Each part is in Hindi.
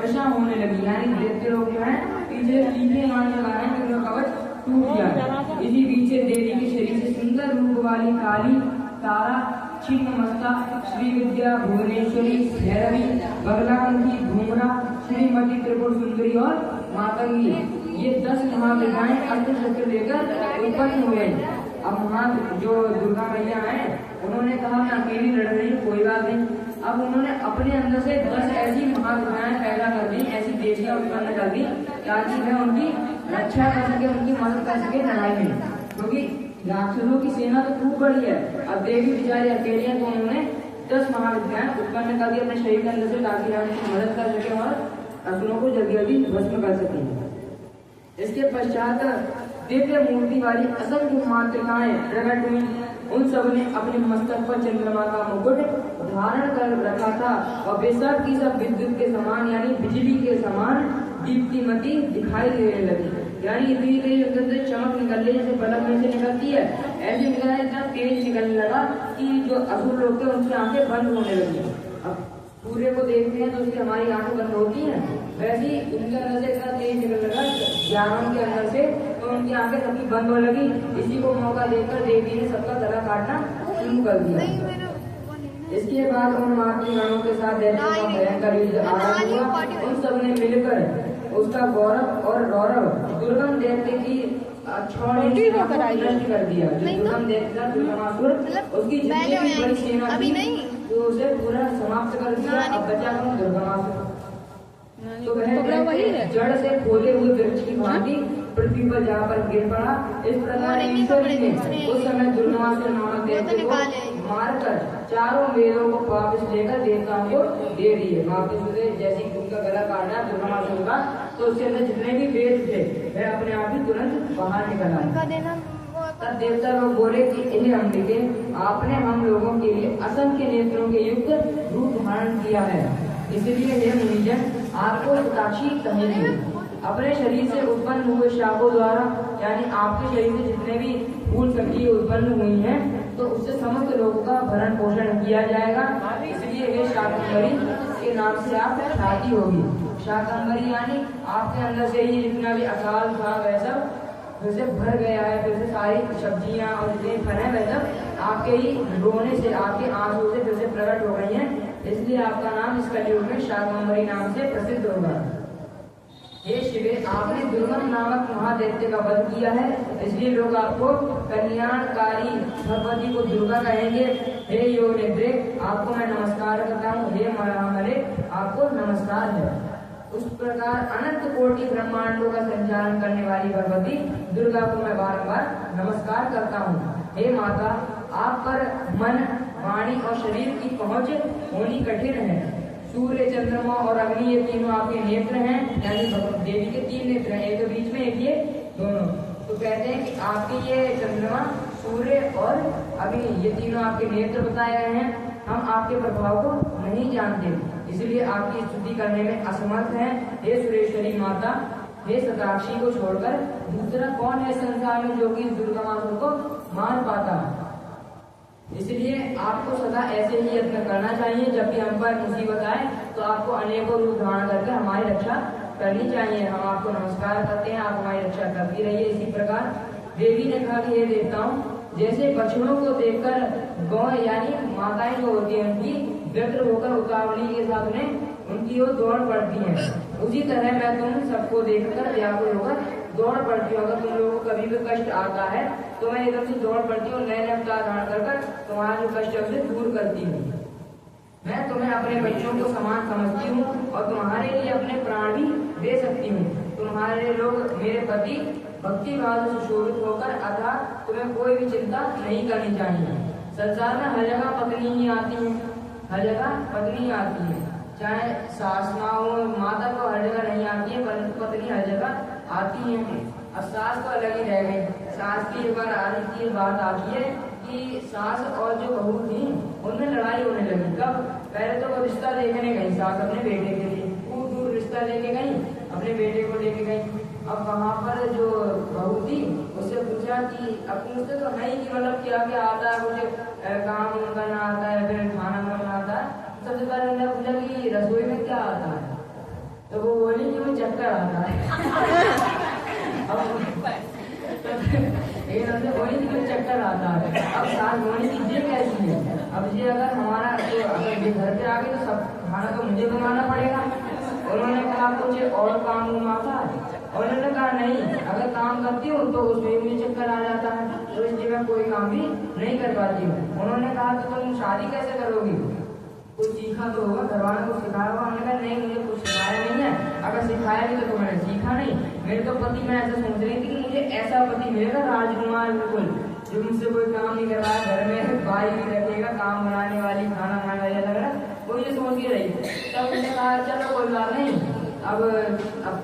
परेशान होने लगी, यानी दैत्य लोग जो है पीछे लीके मारने लगा है कि उनका कवच टूट गया। इसी बीच देवी के शरीर से सुंदर रूप वाली काली, तारा, छिन्नमस्ता, श्री विद्या, भुवनेश्वरी, भैरवी, बगलामुखी, धूमरा, श्रीमती, त्रिपुर सुंदरी और मातंगी, ये 10 महाविद्याएं अस्त्र लेकर उत्पन्न हुए। अब जो दुर्गा मैया है उन्होंने कहा मैं अकेली लड़ रही हूँ, कोई बात नहीं। अब उन्होंने अपने अंदर से 10 ऐसी महाविद्याएं पैदा कर दी, ऐसी देवियां उत्पन्न कर दी ताकि वह उनकी रक्षा कर सके, उनकी मदद कर सके लड़ाई में, क्योंकि राक्षसों की सेना तो खूब बड़ी है। अब देवी बेचारी अकेली है, तो उन्होंने 10 महाविद्याएं उत्पन्न कर दी अपने शरीर के अंदर से ताकि वह उनकी मदद कर सके और असुरों को जल्दी जल्दी भस्म कर सके। इसके पश्चात दिव्य मूर्ति वाली असंख्य मातृकाएं प्रकट हुई। उन सब ने अपने मस्तक पर चंद्रमा का मुकुट धारण कर रखा था और वे सब की सब विद्युत के समान यानी बिजली के समान दीप्तिमती दिखाई देने लगी। यानी इतनी तेज उनके से चमक निकल रही जैसे बल्ब में से निकलती है, ऐसे निकला इतना तेज निकलने लगा कि जो असुर लोग थे उनकी आंखें बंद होने लगी। अब सूर्य को देखते हैं तो उसकी हमारी आंखें बंद होती हैं, वैसे ही उनके अंदर से इतना तेज निकलने लगा ज्ञानों के अंदर से, तो उनकी आंखें सबकी बंद होने लगी। इसी को मौका देकर देवी ने सबका गला काटना शुरू कर दिया। इसके बाद उन मातृगणों के साथ दैत्यों का भयंकर युद्ध आरंभ हुआ। उन सब ने मिलकर उसका गौरव और गौरव दुर्गम दैत्य की नष्ट कर दिया। दुर्गम दैत्य दुर्गमासुर उसकी जितनी भी बड़ी सेना थी तो उसे पूरा समाप्त कर दिया। अब बचा कौन? दुर्गमासुर। तो वह जड़ से खोदे हुए वृक्ष की भांति पृथ्वी पर जाकर गिर पड़ा। इस प्रकार ईश्वर ने उस समय दुर्गमासुर नामक दैत्य को मारकर चारों वेदों को वापस लेकर देवताओं को दे दिए। वापस उसे जैसे उनका गला काटना दुर्गमासुर का, तो उसके अंदर जितने भी वेद थे वह अपने आप ही तुरंत बाहर निकल आए। तब देवता लोग बोले कि इन्हें अम्बिके, आपने हम लोगों के लिए असंख्य नेत्रों के युक्त रूप धारण किया है, इसलिए हे मुनिजन आपको साक्षी कहेंगे। अपने शरीर से उत्पन्न हुए शापों द्वारा यानी आपके शरीर से जितने भी फूल सब्जी उत्पन्न हुई हैं तो उससे समस्त लोगों का भरण पोषण किया जाएगा। इसलिए हे शाकंभरी के नाम से आप ख्याति होगी। शाकंभरी यानी आपके अंदर से ही जितना भी अकाल था वह सब फिर से भर गया है, फिर से सारी सब्जियां और जितने फल हैं वह सब आपके ही रोने से, आपके आंसू से फिर से प्रकट हो गई हैं। इसलिए आपका नाम इस कलयुग में शाकंभरी नाम से प्रसिद्ध होगा। हे शिवे, आपने दुर्गम नामक महादैत्य का वध किया है, इसलिए लोग आपको कल्याणकारी भगवती को दुर्गा कहेंगे। हे योग निद्रे, आपको मैं नमस्कार करता हूँ। हे महामले, आपको नमस्कार है। उस प्रकार अनंत कोटि ब्रह्मांडों का संचालन करने वाली भगवती दुर्गा को मैं बारंबार नमस्कार करता हूँ। हे माता, आप पर मन, वाणी और शरीर की पहुँच होनी कठिन है। सूर्य, चंद्रमा और अग्नि ये तीनों आपके नेत्र हैं, यानी देवी के 3 नेत्र हैं, एक तो बीच में एक ये दोनों। तो कहते हैं कि आपके ये चंद्रमा, सूर्य और अग्नि ये तीनों आपके नेत्र बताए गए हैं। हम आपके प्रभाव को नहीं जानते, इसलिए आपकी स्तुति करने में असमर्थ हैं। हे सुरेश्वरी माता, हे सताक्षी को छोड़कर दूसरा कौन है संसार में जो कि इस दुर्गमासुर को मार पाता। इसलिए आपको सदा ऐसे ही यत्न करना चाहिए, जब भी हम पर मुसीबत आए तो आपको अनेकों रूप धारण करके हमारी रक्षा करनी चाहिए। हम आपको नमस्कार करते हैं, आप हमारी रक्षा करती रहिए। इसी प्रकार देवी ने कहा कि हे देवताओं, जैसे बछड़ों को देखकर गौ यानी माताएं जो होती है उनकी व्यग्र होकर उतावली के साथ उनकी ओर दौड़ पड़ती हैं, उसी तरह मैं तुम सबको देखकर व्याकुल होकर दौड़ पड़ती हूँ। अगर तुम लोगों को कभी भी कष्ट आता है तो मैं एकदम से दौड़ पड़ती हूँ, नए अवतार धारण कर तुम्हारा जो कष्ट है उसे दूर करती हूँ। मैं तुम्हें अपने बच्चों को समान समझती हूँ और तुम्हारे लिए अपने प्राण भी दे सकती हूँ। तुम्हारे लोग मेरे पति भक्ति भाव से सुशोभित होकर अतः तुम्हें कोई भी चिंता नहीं करनी चाहिए। संसार में हर जगह पत्नी ही आती है, हर जगह पत्नी ही आती है, चाहे सास माँ हो, माता तो हर जगह नहीं आती है परंतु पत्नी हर जगह आती है। अब सास तो अलग ही रह गई। सास की एक बार आती बात आती है कि सास और जो बहू थी उनमें लड़ाई होने लगी। कब? पहले तो वो रिश्ता देखने गई सास अपने बेटे के लिए, दूर दूर रिश्ता लेके गई, अपने बेटे को लेके गई। अब वहाँ पर जो बहू थी उससे पूछा कि अब मुझसे तो नहीं कि मतलब क्या क्या आता है, मुझे काम करना आता है, फिर खाना बनाना आता है। सबसे पहले उन्होंने पूछा कि रसोई में क्या आता है, तो चक्कर आता है। वही चक्कर आता है। अब सास होने की ये कैसी है? अब ये अगर हमारा तो अगर ये घर पे आ गए तो सब खाना तो मुझे बनाना पड़ेगा। उन्होंने कहा मुझे और काम आता है, और उन्होंने कहा नहीं, अगर काम करती हूँ तो उसमें मुझे चक्कर आ जाता है, तो इसलिए मैं कोई काम भी नहीं कर पाती हूँ। उन्होंने कहा तो तुम शादी कैसे करोगी? कुछ सीखा तो होगा, घर वालों को सिखाया होगा। हमने कहा नहीं, मुझे कुछ सिखाया नहीं है, अगर सिखाया भी तो मैंने सीखा नहीं। मेरे तो पति, मैं ऐसा सोच रही थी कि मुझे ऐसा पति मिलेगा राजकुमार, बिल्कुल जो मुझसे कोई काम नहीं करवाया, घर में भाई भी रखेगा, काम बनाने वाली, खाना बनाने वाली, लग रहा वो ये सोच के रही। तब मैंने कहा चलो कोई बात नहीं। अब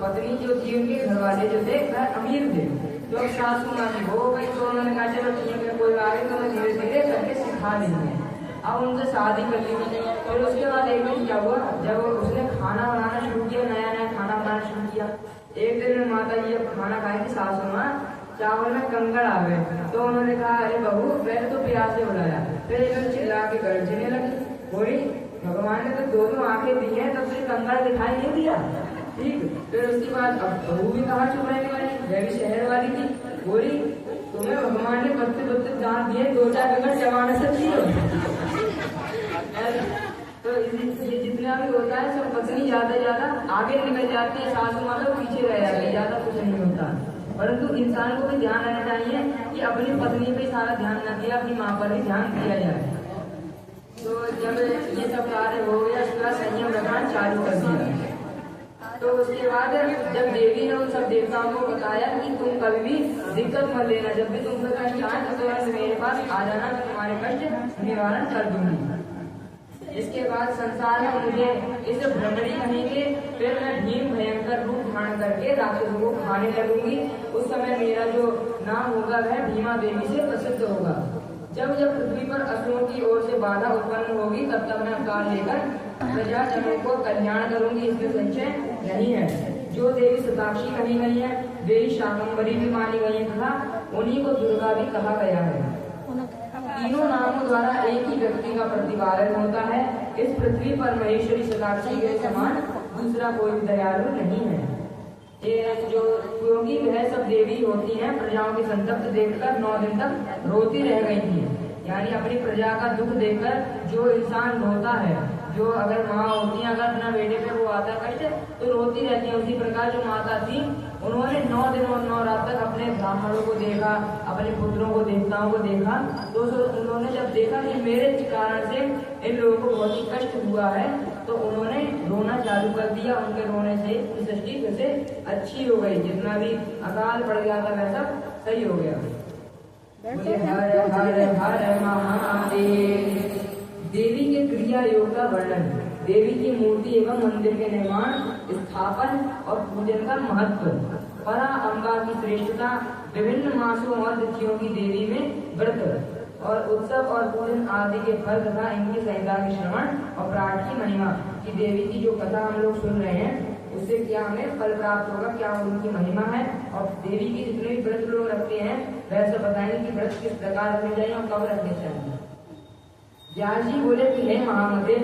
पत्नी जो थी उनके घर वाले जो थे वह अमीर थे, तो सासू माँ की हो गई, तो उन्होंने कहा चलो ठीक है कोई बात नहीं, तो मैं धीरे धीरे करके सिखा देंगे। अब उनसे शादी कर ली। फिर उसके बाद एक दिन क्या हुआ, जब उसने खाना बनाना शुरू किया, नया नया खाना बनाना शुरू किया, एक दिन माता जी जब खाना खाएंगी सासू माँ, चावल में कंकड़ आ गए, तो उन्होंने कहा अरे बहू, पहले तो प्यार से बुलाया, फिर एकदम चिल्ला के गरजने लगी, बोली भगवान ने तो दोनों आंखें दी है, तब से कंकड़ दिखाई नहीं दिया। ठीक, फिर उसके बाद अब बहू भी कहाँ चुप रहने वाली, वह भी शहर वाली थी, बोली तुम्हें भगवान ने बत्ते बत्ते दांत दिए, 2-4 कंकड़ चबाना सकती हो। तो ये जितना भी होता है सब पत्नी ज्यादा आगे निकल जाती है, सासू माँ तो पीछे रह जाती है, ज्यादा कुछ नहीं होता। परंतु इंसान को भी ध्यान रहना चाहिए कि अपनी पत्नी पे सारा ध्यान न दिया, अपनी माँ पर भी ध्यान दिया जाए। तो जब ये सब कार्य हो गया, उसका संयम रखना चालू कर दिया। तो उसके बाद जब देवी ने उन सब देवताओं को बताया कि तुम कभी भी दिक्कत मत लेना, जब भी तुमको कष्ट आए तो मेरे पास आ जाना, तो तुम्हारे कष्ट निवारण कर दूंगी। इसके बाद संसार में मुझे इस भ्रमणी कहेंगे, फिर मैं भीम भयंकर रूप धारण करके राक्षसों को खाने लगूंगी। उस समय मेरा जो नाम होगा वह भीमा देवी से प्रसिद्ध होगा। जब जब पृथ्वी पर असुरों की ओर से बाधा उत्पन्न होगी, तब तक मैं अवतार लेकर प्रजाजनों को कल्याण करूंगी, इसमें संशय नहीं है। जो देवी शताक्षी कही गई है, वे ही शाकंभरी भी मानी गई है, तथा उन्हीं को दुर्गा भी कहा गया है। तीनों नामों द्वारा एक ही व्यक्ति का प्रतिपादन होता है। इस पृथ्वी पर महेश्वरी शताक्षी के समान दूसरा कोई दयालु नहीं है। ये जो क्योंकि वह सब देवी होती हैं, प्रजाओं की संतप्त देखकर 9 दिन तक रोती रह गई थी। यानी अपनी प्रजा का दुख देखकर जो इंसान रोता है, जो अगर माँ होती है, अगर अपना बेटे पे वो आता कष्ट तो रोती रहती है, उसी प्रकार जो माता थी उन्होंने 9 दिन और 9 रात तक अपने ब्राह्मणों को देखा, अपने पुत्रों को, देवताओं को देखा। तो उन्होंने जब देखा कि मेरे कारण से इन लोगों को बहुत ही कष्ट हुआ है, तो उन्होंने रोना चालू कर दिया। उनके रोने से सृष्टि फिर से अच्छी हो गई, जितना भी अकाल पड़ गया था वैसा सही हो गया। हर हर हर महादेव। देवी के क्रिया योग का वर्णन। देवी की मूर्ति एवं मंदिर के निर्माण, स्थापन और पूजन का महत्व। परा अम्बा की श्रेष्ठता। विभिन्न मासों और तिथियों की देवी में व्रत और उत्सव और पूजन आदि के फल तथा इनकी संहिता के श्रवण और पाठ की महिमा। कि देवी की जो कथा हम लोग सुन रहे हैं उससे क्या हमें फल प्राप्त होगा, क्या उनकी महिमा है, और देवी की जितने भी व्रत लोग रखते हैं वैसे बताएंगे कि व्रत किस प्रकार रखने चाहिए और कब रखने चाहिए। व्यास जी बोले कि हे महामते,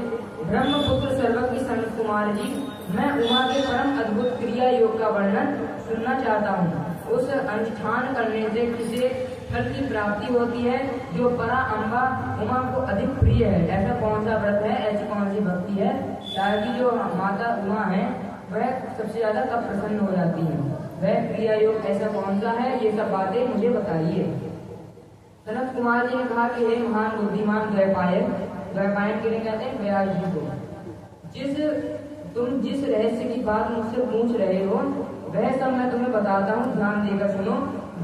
ब्रह्मपुत्र सर्वज्ञ सनत कुमार जी, मैं उमा के परम अद्भुत क्रिया योग का वर्णन सुनना चाहता हूँ। उस अनुष्ठान करने से किसे फल की प्राप्ति होती है जो परा अम्बा उमा को अधिक प्रिय है। ऐसा कौन सा व्रत है, ऐसी कौन सी भक्ति है ताकि जो माता उमा है वह सबसे ज्यादा कब प्रसन्न हो जाती है, वह क्रिया योग ऐसा कौन सा है, ये सब बातें मुझे बताइए। सनत कुमार जी ने कहा कि हे महान बुद्धिमान द्वैपायन, द्वैपायन के लिए कहते हैं व्यास जी को, तुम जिस रहस्य की बात मुझसे पूछ रहे हो वह सब मैं तुम्हें बताता हूँ, ध्यान देकर सुनो।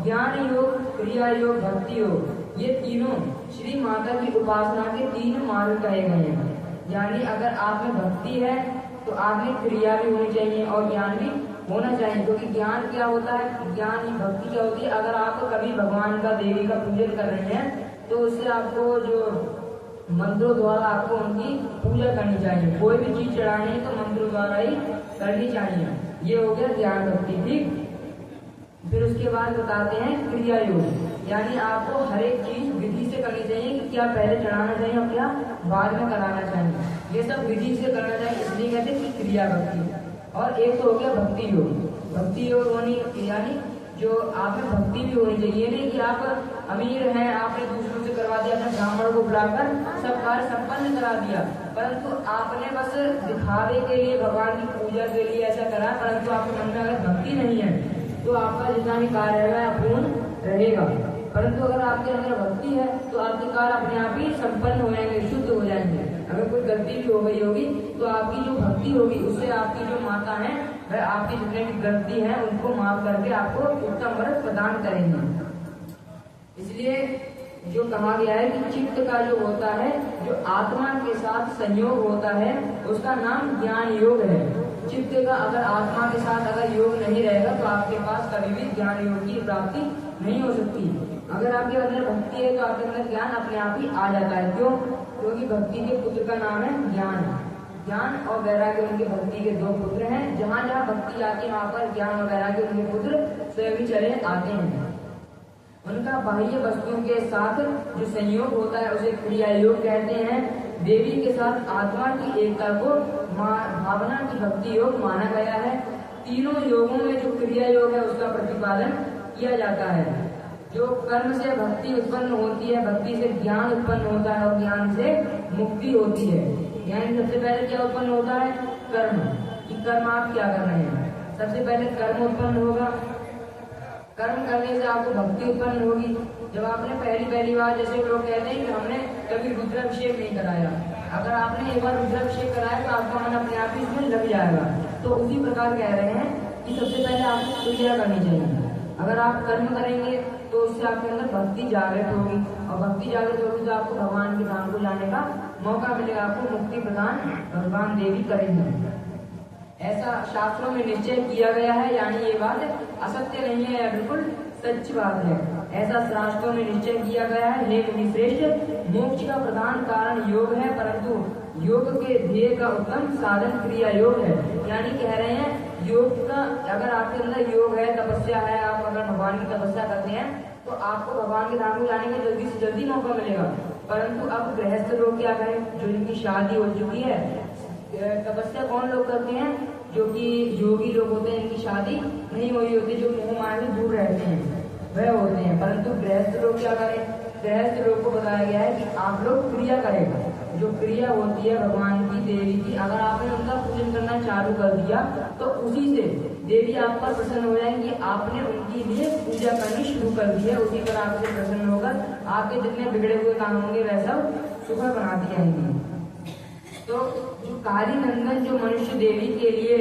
ज्ञान योग, क्रिया योग, भक्ति योग, ये तीनों श्री माता की उपासना के 3 मार्ग कहे गए हैं। यानी अगर आप में भक्ति है तो आप में क्रिया भी होनी चाहिए और ज्ञान भी होना चाहिए। क्योंकि ज्ञान क्या होता है, ज्ञान ही भक्ति क्या होती है। अगर आप कभी भगवान का, देवी का पूजन कर रहे हैं तो उससे आपको जो मंत्रों द्वारा आपको उनकी पूजा करनी चाहिए। कोई भी चीज चढ़ानी है तो मंत्रों द्वारा ही करनी चाहिए। ये हो गया ज्ञान भक्ति, ठीक। फिर उसके बाद बताते हैं क्रिया योग, यानी आपको हर एक चीज विधि से करनी चाहिए कि क्या पहले चढ़ाना चाहिए और क्या बाद में कराना चाहिए। ये सब विधि से करना चाहिए, इसलिए कहते हैं कि क्रिया भक्ति। और एक तो हो गया भक्ति योग। भक्ति योग होनी यानी जो आप में भक्ति भी होनी चाहिए, नहीं कि आप अमीर हैं, आपने दूसरों से करवा दिया, अपने ब्राह्मण को बुलाकर सब कार्य संपन्न करा दिया, परंतु आपने बस दिखावे के लिए, भगवान की पूजा के लिए ऐसा करा, परंतु आपके मन में अगर भक्ति नहीं है तो आपका जितना भी कार्य है अपूर्ण रहेगा। परंतु अगर आपके अंदर भक्ति है तो आपके कार्य अपने आप ही संपन्न हो जाएंगे, शुद्ध हो जाएंगे। अगर कोई गलती भी हो गई होगी तो आपकी जो भक्ति होगी उससे आपकी जो माता है वह आपकी जितने भी गलती है उनको माफ करके आपको उत्तम वर प्रदान करेंगे। इसलिए जो कहा गया है कि चित्त का जो होता है, जो आत्मा के साथ संयोग होता है, उसका नाम ज्ञान योग है। चित्त का अगर आत्मा के साथ अगर योग नहीं रहेगा तो आपके पास कभी भी ज्ञान योग की प्राप्ति नहीं हो सकती। अगर आपके अंदर भक्ति है तो आपके अंदर ज्ञान अपने आप ही आ जाता है। क्यों? क्योंकि भक्ति के पुत्र का नाम है ज्ञान। ज्ञान और वैराग्य उनके भक्ति के दो पुत्र हैं। जहाँ जहाँ भक्ति आती है वहाँ पर ज्ञान और वैराग्य उनके पुत्र स्वयं चले आते हैं। उनका बाह्य वस्तुओं के साथ जो संयोग होता है उसे क्रिया योग कहते हैं। देवी के साथ आत्मा की एकता को भावना की भक्ति योग माना गया है। तीनों योगों में जो क्रिया योग है उसका प्रतिपादन किया जाता है। जो कर्म से भक्ति उत्पन्न होती है, भक्ति से ज्ञान उत्पन्न होता है और ज्ञान से मुक्ति होती है। यानी सबसे पहले क्या उत्पन्न होता है? कर्म। कि कर्म आप क्या कर रहे हैं, सबसे पहले कर्म उत्पन्न होगा। कर्म करने से आपको भक्ति उत्पन्न होगी। जब आपने पहली बार, जैसे लोग कहते हैं कि हमने कभी रुद्राभिषेक नहीं कराया, अगर आपने एक बार रुद्राभिषेक कराया तो आपका मन अपने आप ही इसमें लग जाएगा। तो उसी प्रकार कह रहे हैं कि सबसे पहले आपको क्रिया करनी चाहिए। अगर आप कर्म करेंगे तो उससे आपके अंदर भक्ति जागृत होगी, और भक्ति जागृत होगी तो आपको भगवान के धाम को जाने का मौका मिलेगा, आपको मुक्ति प्रदान भगवान देवी करेंगे। ऐसा शास्त्रों में निश्चय किया गया है, यानी ये बात असत्य नहीं है, यह बिल्कुल सच्ची बात है। ऐसा शास्त्रों में निश्चय किया गया है। हे मुनिश्रेष्ठ, मोक्ष का प्रधान कारण योग है, परंतु योग के ध्येय का उत्तम साधन क्रिया योग है। यानी कह रहे हैं योग का, अगर आपके अंदर योग है, तपस्या है, आप अगर भगवान की तपस्या करते हैं तो आपको भगवान के धाम में जाने का जल्दी से जल्दी मौका मिलेगा। परंतु अब गृहस्थ लोग क्या करें, जो जिनकी शादी हो चुकी है, तपस्या कौन लोग करते हैं? जो कि योगी लोग होते हैं, इनकी शादी नहीं हुई होती, जो मोह माया से दूर रहते हैं, वह होते हैं। परंतु गृहस्थ लोग क्या करें? गृहस्थ लोग को बताया गया है कि आप लोग क्रिया करें। जो क्रिया होती है भगवान की, देवी की, अगर आपने उनका पूजन करना चालू कर दिया तो उसी से देवी आप पर प्रसन्न हो जाएंगी। आपने उनके लिए पूजा करनी शुरू कर दी है, उसी पर आपसे प्रसन्न होकर आपके जितने बिगड़े हुए काम होंगे वह सब सुखद बनाती जाएंगी। तो जो काली नंदन जो मनुष्य देवी के लिए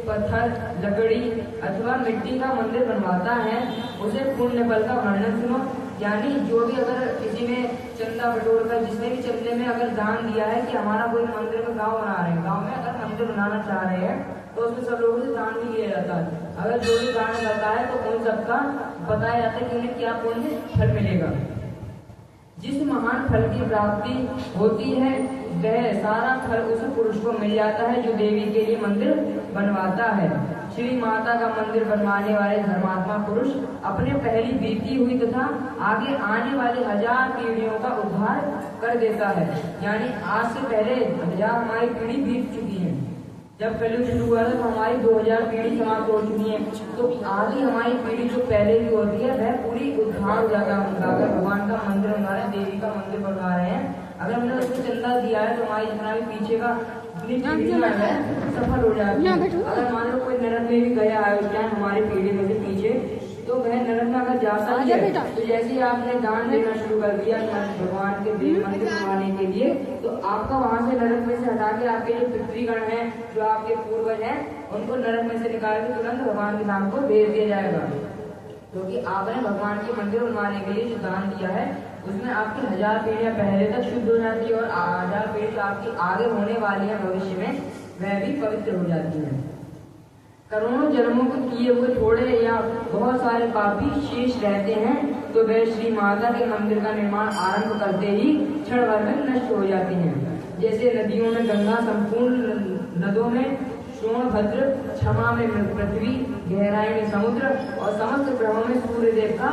पत्थर, लकड़ी अथवा मिट्टी का मंदिर बनवाता है, उसे पुण्य फल का वर्णन सुनो। यानी जो भी अगर किसी ने चंदा बटोर कर, जिसने भी चंदे में अगर दान दिया है कि हमारा कोई मंदिर में गांव बना रहे हैं, गांव में अगर मंदिर बनाना चाह रहे हैं तो उसमें सब लोगों से दान भी लिया जाता है। अगर जो भी दान करता है तो उन सबका बताया जाता है कि उन्हें क्या पुण्य फल मिलेगा। जिस महान फल की प्राप्ति होती है वह सारा फल उस पुरुष को मिल जाता है जो देवी के लिए मंदिर बनवाता है। श्री माता का मंदिर बनवाने वाले धर्मात्मा पुरुष अपने पहली बीती हुई तथा आगे आने वाली 1000 पीढ़ियों का उद्धार कर देता है। यानी आज से पहले 1000 हमारी पीढ़ी बीत चुकी है। जब कलयुग शुरू हुआ था तो हमारी 2000 पीढ़ी समाप्त हो चुकी है। तो आगे हमारी पीढ़ी जो पहले की होती है वह पूरी उद्धार हो जाता है उनका। अगर भगवान का मंदिर बना रहे हैं, देवी का मंदिर बनवा रहे हैं, अगर हमने उसमें चंदा दिया है तो हमारी जितना भी पीछे का सफल हो जाती है। अगर मान लो कोई नरक में भी गया है क्या हमारी पीढ़ी में से पीछे, तो वह नरक में अगर जाता है तो जैसे ही आपने दान देना शुरू कर दिया भगवान के देव मंदिर बनवाने के लिए, तो आपका वहां से नरक में से हटा के आपके जो पितृगण हैं, जो आपके पूर्वज हैं, उनको नरक में से निकाल के तुरंत भगवान के नाम को भेज दिया जाएगा। क्योंकि आपने भगवान के मंदिर बनवाने के लिए जो दान दिया है उसमें आपकी 1000 पीढ़ियां पहले तक शुद्ध हो जाती है और 1000 पीढ़ी आपकी आगे होने वाली है भविष्य में, वह भी पवित्र हो जाती है। करोड़ों जन्मों के किए हुए थोड़े या बहुत सारे पापी शेष रहते हैं तो वे श्री माता के मंदिर का निर्माण आरंभ करते ही क्षण भर में नष्ट हो जाती हैं। जैसे नदियों में गंगा, संपूर्ण नदों में सोनभद्र, क्षमा में पृथ्वी, गहराई में समुद्र और समस्त ग्रहों में सूर्य देव का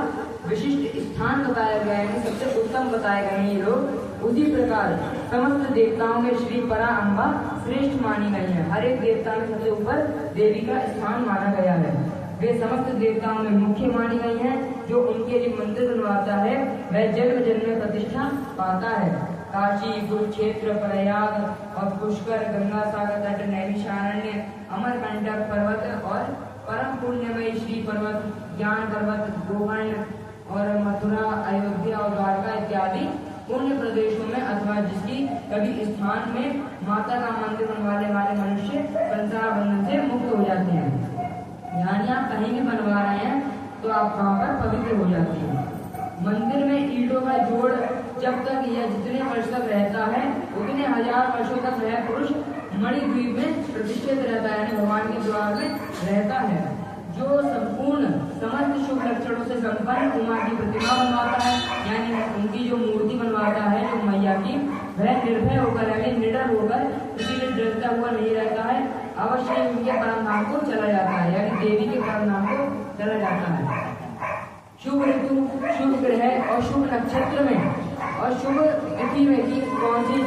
विशिष्ट स्थान बताया गया है। सबसे उत्तम बताए गए हैं ये लोग। उसी प्रकार समस्त देवताओं में श्री परा अम्बा श्रेष्ठ मानी गई है। हर एक देवता में सबसे ऊपर देवी का स्थान माना गया है। वे समस्त देवताओं में मुख्य मानी गई हैं। जो उनके लिए मंदिर बनवाता है वह जन्म जन्म में प्रतिष्ठा पाता है। काशी, कुरुक्षेत्र, प्रयाग और पुष्कर, गंगा सागर तट, नैमिषारण्य, अमरकंटक पर्वत और परम पुण्यमयी श्री पर्वत, ज्ञान पर्वत, गोकर्ण और मथुरा, अयोध्या और द्वारका इत्यादि पुण्य प्रदेशों में अथवा जिसकी कभी स्थान में माता का मंदिर बनवाने वाले मनुष्य संसार बंधन से मुक्त हो जाते हैं। यानी आप कहीं भी बनवा रहे हैं तो आप वहाँ पर पवित्र हो जाते हैं। मंदिर में ईंटों का जोड़ जब तक यह जितने वर्ष तक रहता है उतने हजार वर्षों तक वह पुरुष मणिद्वीप में प्रतिष्ठित रहता है, यानी भगवान के द्वार में रहता है। जो संपूर्ण समस्त शुभ लक्षणों से संपन्न उमा की प्रतिमा बनवाता है, यानी उनकी जो मूर्ति बनवाता है जो मैया की, वह निर्भय होकर यानी निडर होकर किसी से डरता हुआ नहीं रहता है, अवश्य उनके परम धाम को चला जाता है, यानी देवी के परम धाम को चला जाता है। शुभ ऋतु, शुभ ग्रह और शुभ नक्षत्र में और शुभ तिथि में कि कौन सी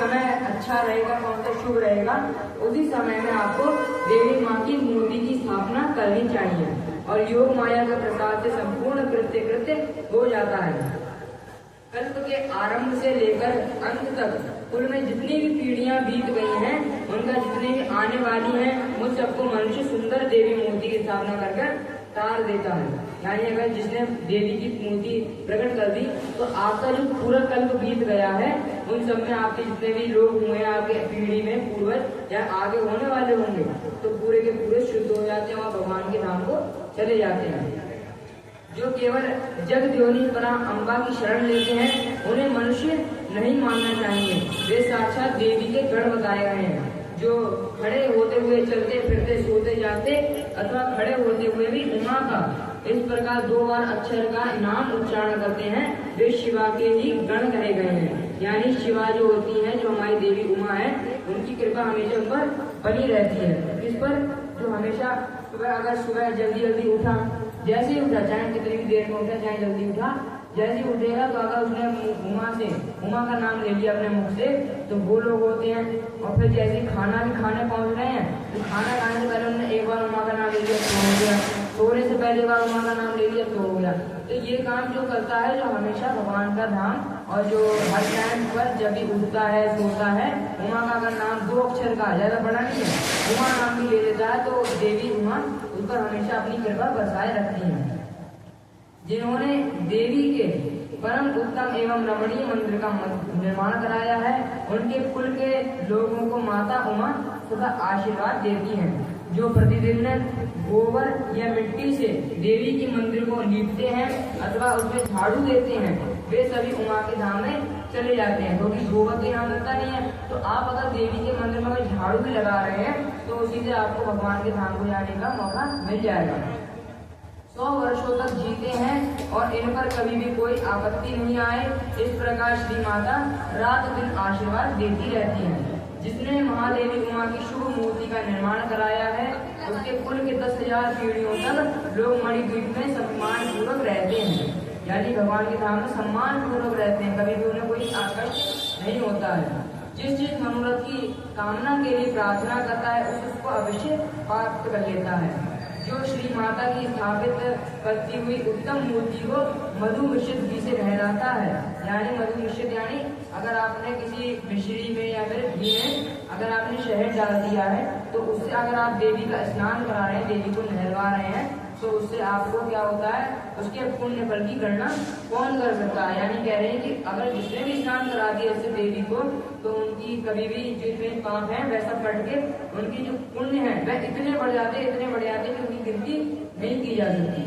समय अच्छा रहेगा, कौन सा शुभ रहेगा, उसी समय में आपको देवी माँ की मूर्ति की स्थापना करनी चाहिए और योग माया के प्रसाद से संपूर्ण कृत्य हो जाता है। कल्प के आरंभ से लेकर अंत तक कुल में जितनी भी पीढ़ियां बीत गई हैं, उनका जितनी भी आने वाली हैं, उन सबको मनुष्य सुंदर देवी मूर्ति की स्थापना कर तार देता है। यानी अगर जिसने देवी की मूर्ति प्रकट कर दी तो आपका जो पूरा कल्प बीत गया है, उन सब में आपके जितने भी लोग हुए हैं आपके पीढ़ी में पूर्वज या आगे होने वाले होंगे, तो पूरे के पूरे शुद्ध हो जाते हैं और भगवान के धाम को चले जाते हैं। जो केवल जगद्योनि परा अम्बा की शरण लेते हैं उन्हें मनुष्य नहीं मानना चाहिए। वे साक्षात देवी के गढ़ बताए गए हैं। जो खड़े होते हुए चलते फिरते सोते जाते अथवा खड़े होते हुए भी उमा का इस प्रकार 2 बार अक्षर का नाम उच्चारण करते हैं, वे शिवा के ही गण कहे गए हैं। यानी शिवा जो होती है, जो हमारी देवी उमा है, उनकी कृपा हमेशा उन पर बनी रहती है। इस पर जो हमेशा सुबह जल्दी उठा, जैसे ही उठा, चाहे कितनी भी देर में उठा, चाहे जल्दी उठा, जैसे ही उठेगा तो अगर उसने उमा का नाम ले लिया अपने मुख से, तो वो लोग होते हैं। और फिर जैसे खाना भी खाने पहुंच रहे हैं तो खाना खाने से पहले उन्होंने एक बार उमा का नाम ले लिया तो हो गया, सोने से पहले बार उमा का नाम ले लिया तो हो गया। तो ये काम जो करता है, जो हमेशा भगवान का धाम और जो हर टाइम पर जब भी उठता है सोता है, उमा का अगर नाम 2 अक्षर का ज्यादा बड़ा नहीं है, उमा नाम भी ले लेता है, तो देवी उमा उस पर हमेशा अपनी कृपा बरसाए रखती है। जिन्होंने देवी के परम उत्तम एवं रमणीय मंदिर का निर्माण कराया है, उनके कुल के लोगों को माता उमा सदा आशीर्वाद देती हैं। जो प्रतिदिन गोबर या मिट्टी से देवी के मंदिर को लीपते हैं अथवा उसमें झाड़ू देते हैं, वे सभी उमा के धाम में चले जाते हैं, क्योंकि गोबर तो यहाँ मिलता नहीं है। तो आप अगर देवी के मंदिर में अगर झाड़ू भी लगा रहे हैं तो उसी से आपको भगवान के धाम को जाने का मौका मिल जाएगा। 100 वर्षों तक जीते हैं और इन पर कभी भी कोई आपत्ति नहीं आए। इस प्रकार श्री माता रात दिन आशीर्वाद देती रहती हैं। जिसने महादेवी उमा की शुभ मूर्ति का निर्माण कराया है, उसके कुल के 10,000 पीढ़ियों तक लोग मणिद्वीप में सम्मान पूर्वक रहते हैं। यानी भगवान के धाम में सम्मान पूर्वक रहते हैं, कभी भी उन्हें कोई आकर्ष नहीं होता है। जिस मनोरथ की कामना के लिए प्रार्थना करता है उसको अवश्य प्राप्त कर लेता है। जो श्री माता की स्थापित करती हुई उत्तम मूर्ति को मधु मिश्रित घी से नहलाता है। यानी मधु मिश्रित यानी अगर आपने किसी मिश्री में या फिर घी में अगर आपने शहद डाल दिया है तो उससे अगर आप देवी का स्नान करा रहे हैं, देवी को नहलवा रहे हैं, तो उससे आपको क्या होता है, उसके पुण्य फल की गणना कौन कर सकता है। यानी कह रहे हैं कि अगर जिसने भी स्नान करा दिया इससे देवी को, तो उनकी कभी भी जितने पाप है वैसा कट के उनकी जो पुण्य है वह इतने बढ़ जाते कि उनकी गिनती नहीं की जा सकती।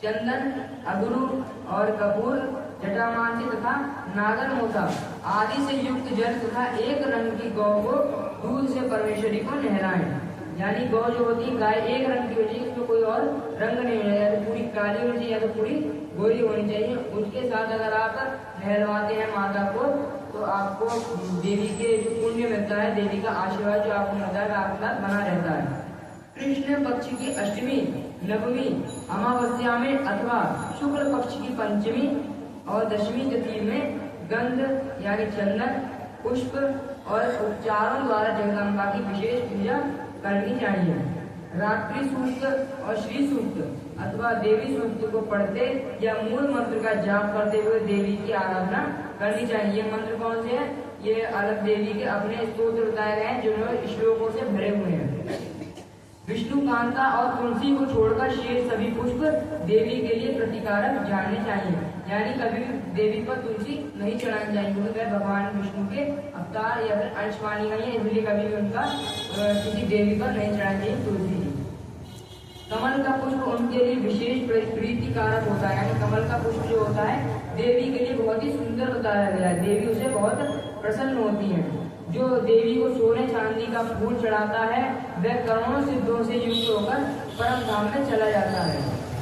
चंदन, अगरू और कपूर, जटामांसी तथा नागर मोथा आदि से युक्त जल तथा एक रंग की गौ को दूध से परमेश्वरी को नहलाएं। यानी गौ जो होती है गाय एक रंग की होनी चाहिए, इसमें कोई और रंग नहीं होना चाहिए, या तो पूरी काली होनी चाहिए या तो पूरी गोरी होनी चाहिए। उसके साथ अगर आप नहलवाते हैं माता को तो आपको देवी के जो पुण्य मिलता है, देवी का आशीर्वाद जो आपको मिलता है आपके साथ बना रहता है। कृष्ण पक्ष की अष्टमी, नवमी, अमावस्या में अथवा शुक्ल पक्ष की पंचमी और दशमी तिथि में गंध यानी चंदन, पुष्प और उपचारों द्वारा जगदम्बा की विशेष पूजा करनी चाहिए। रात्रि सूक्त और श्री सूक्त अथवा देवी सूक्त को पढ़ते या मूल मंत्र का जाप करते हुए देवी की आराधना करनी चाहिए। ये मंत्र कौन से हैं? ये अलग देवी के अपने स्तोत्र बताए गए हैं जो श्लोकों से भरे हुए हैं। विष्णु कांता और तुलसी को छोड़कर शेष सभी पुष्प देवी के लिए प्रतिकारक जानने चाहिए। यानी कभी भी देवी पर तुलसी नहीं चढ़ानी चाहिए क्योंकि वह भगवान विष्णु के अवतार या फिर अंश मानी गई है, इसलिए कभी भी उनका किसी देवी पर नहीं चढ़ानी चाहिए तुलसी। कमल का पुष्प उनके लिए विशेष प्रीतिकारक होता है। यानी कमल का पुष्प जो होता है देवी के लिए बहुत ही सुंदर बताया गया है, देवी उसे बहुत प्रसन्न होती है। जो देवी को सोने चांदी का फूल चढ़ाता है वह करोड़ों सिद्धों से युक्त होकर परम धाम में चला जाता है।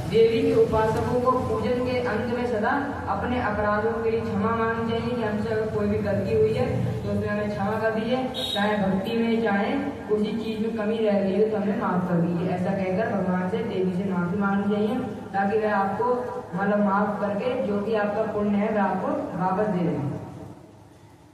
देवी के उपासकों को पूजन के अंत में सदा अपने अपराधों के लिए क्षमा मांगनी चाहिए कि हमसे अगर कोई भी गलती हुई है तो उसमें हमें क्षमा कर दीजिए, चाहे भक्ति में चाहे किसी चीज में कमी रह गई हो तो हमें माफ कर दीजिए। ऐसा कहकर भगवान से देवी से माफी मांगनी चाहिए ताकि वह आपको मतलब माफ करके जो भी आपका पुण्य है वह आपको वापस दे दें।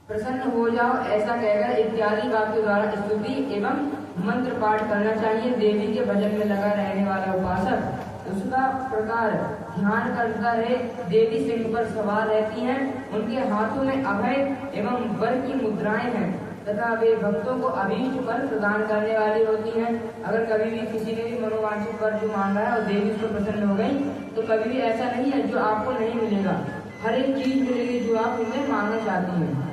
प्रसन्न हो जाओ ऐसा कहकर इत्यादि वाक्यों द्वारा स्तुति एवं मंत्र पाठ करना चाहिए। देवी के भजन में लगा रहने वाला उपासक उसका प्रकार ध्यान करता है। देवी सिंह पर सवार रहती हैं, उनके हाथों में अभय एवं वर की मुद्राएं हैं तथा वे भक्तों को अभीष्ट फल प्रदान करने वाली होती हैं। अगर कभी भी किसी ने भी मनोवांछित फल जो मांगा है और देवी उसको प्रसन्न हो गई तो कभी भी ऐसा नहीं है जो आपको नहीं मिलेगा, हर एक चीज मिलेगी जो आप उनसे मांगना चाहती हैं।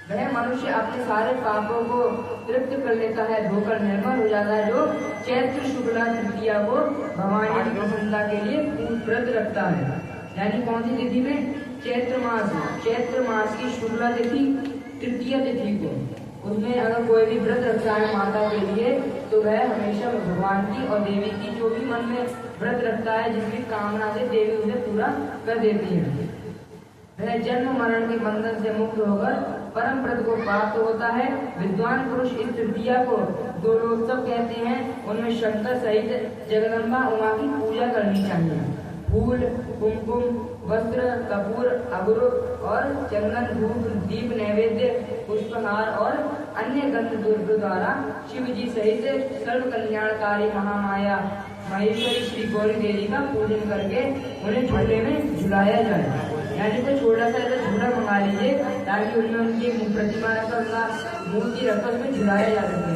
वह मनुष्य अपने सारे पापों को तृप्त कर लेता है, धोकर निर्मल हो जाता है जो चैत्र शुक्ला तृतीया को भगवान की प्रसन्नता के लिए व्रत रखता है। यानी कौन सी तिथि में? चैत्र मास की शुक्ला तिथि तृतीया तिथि को उसमें अगर कोई भी व्रत रखता है माता के लिए तो वह हमेशा भगवान की और देवी की जो भी मन में व्रत रखता है जिसकी कामना से देवी उसे पूरा कर देती है। वह जन्म मरण के बंधन से मुक्त होकर परम पद को प्राप्त होता है। विद्वान पुरुष इस तृतीया को दोलोत्सव कहते हैं। उनमें शंकर सहित जगदम्बा उमा की पूजा करनी चाहिए। फूल, कुमकुम, वस्त्र, कपूर, अगुरु और चंदन, धूप, दीप नैवेद्य, पुष्पहार और अन्य गंध द्रव्यों द्वारा शिव जी सहित सर्व कल्याणकारी महामाया महेश्वरी श्री गौरी देवी का पूजन करके उन्हें झूले में झुलाया जाए। यानी कोई छोटा सा ऐसा झूला मंगा लीजिए ताकि उनमें उनकी प्रतिमा रखकर उनका मूर्ति रखकर उसमें झुलाया जा सके।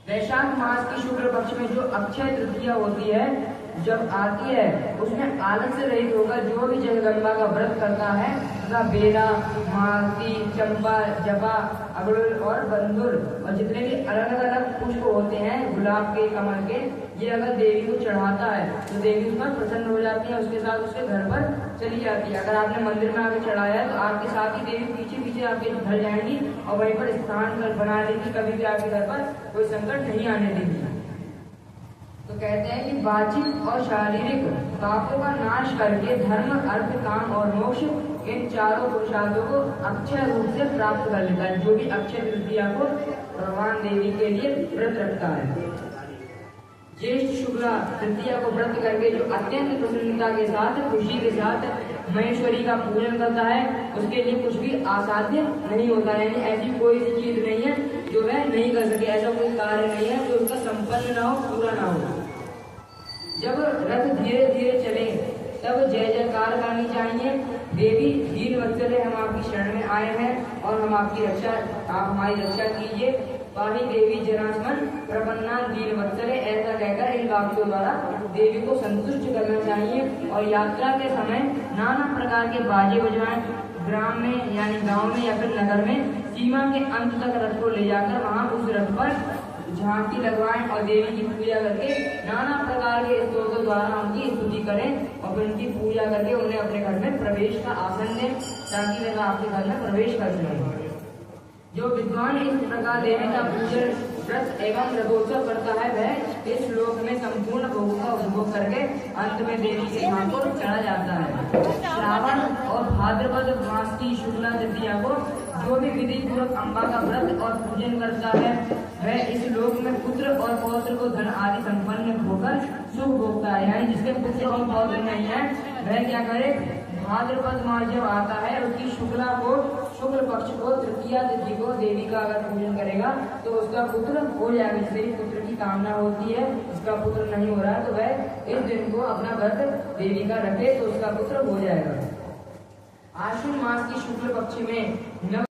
वैशाख मास की शुक्ल पक्ष में जो अक्षय तृतीया होती है जब आती है उसमें आलस्य रहित होकर जो भी जगदम्बा का व्रत करता है तथा बेला, मालती, चंपा, जपा, अगड़ुल और बंदुर और जितने भी अलग अलग पुष्प होते हैं गुलाब के, कमल के, ये अगर देवी को चढ़ाता है तो देवी उस पर प्रसन्न हो जाती है, उसके साथ उसके घर पर चली जाती है। अगर आपने मंदिर में आके चढ़ाया है तो आपके साथ ही देवी पीछे पीछे आपके घर जाएंगी और वहीं पर स्थान बना देगी, कभी भी आपके घर पर कोई संकट नहीं आने देगी। तो कहते हैं कि वाचिक और शारीरिक पापों का नाश करके धर्म, अर्थ, काम और मोक्ष इन चारों पुरुषार्थों को अक्षय रूप से प्राप्त कर लेता है जो भी अक्षय तृतीया को भगवान देवी के लिए व्रत रखता है। ज्येष्ठ शुक्ला तृतीया को व्रत करके जो अत्यंत प्रसन्नता के साथ, खुशी के साथ महेश्वरी का पूजन करता है उसके लिए कुछ भी असाध्य नहीं होता है। यानी ऐसी कोई सी चीज नहीं है जो वह नहीं कर सके, ऐसा कोई कार्य नहीं है जो उसका संपन्न ना हो, पूरा ना हो। जब रथ धीरे धीरे चले तब जय जयकार करनी चाहिए। देवी दीन वत्सले हम आपकी शरण में आए हैं और हम आपकी रक्षा, आप हमारी रक्षा कीजिए। पाही देवी जनार्दन प्रपन्ना दीन वत्सले, ऐसा कहकर इन वाक्यों द्वारा देवी को संतुष्ट करना चाहिए। और यात्रा के समय नाना प्रकार के बाजे बजवाएं, ग्राम में यानी गांव में या फिर नगर में सीमा के अंत तक रथ को ले जाकर वहां उस रथ पर झांकी लगवाएं और देवी की पूजा करके नाना प्रकार के स्तोत्रों द्वारा उनकी स्तुति करें और फिर उनकी पूजा करके उन्हें अपने घर में प्रवेश का आसन दें ताकि वे आपके घर में प्रवेश कर सकें। जो विद्वान इस प्रकार देवी का पूजन, व्रत एवं रथोत्सव करता है वह इस श्लोक में संपूर्ण भोगों का उपभोग करके अंत में देवी के धाम को चढ़ा जाता है। श्रावण और भाद्रपद मास की शुक्ला तृतीया को जो भी विधि पूर्वक अम्बा का व्रत और पूजन करता है वह इस लोक में पुत्र और पौत्र को धन आदि संपन्न होकर सुख भोगता है। यानी जिसके पुत्र और पौत्र नहीं है वह क्या करे, भाद्रपद मास जब आता है उसकी शुक्ल पक्ष को तृतीया तिथि को देवी का अगर पूजन करेगा तो उसका पुत्र हो जाएगा। जिससे पुत्र की कामना होती है, उसका पुत्र नहीं हो रहा है तो वह इस दिन को अपना व्रत देवी का रखे तो उसका पुत्र हो जाएगा। आश्विन मास की शुक्ल पक्ष में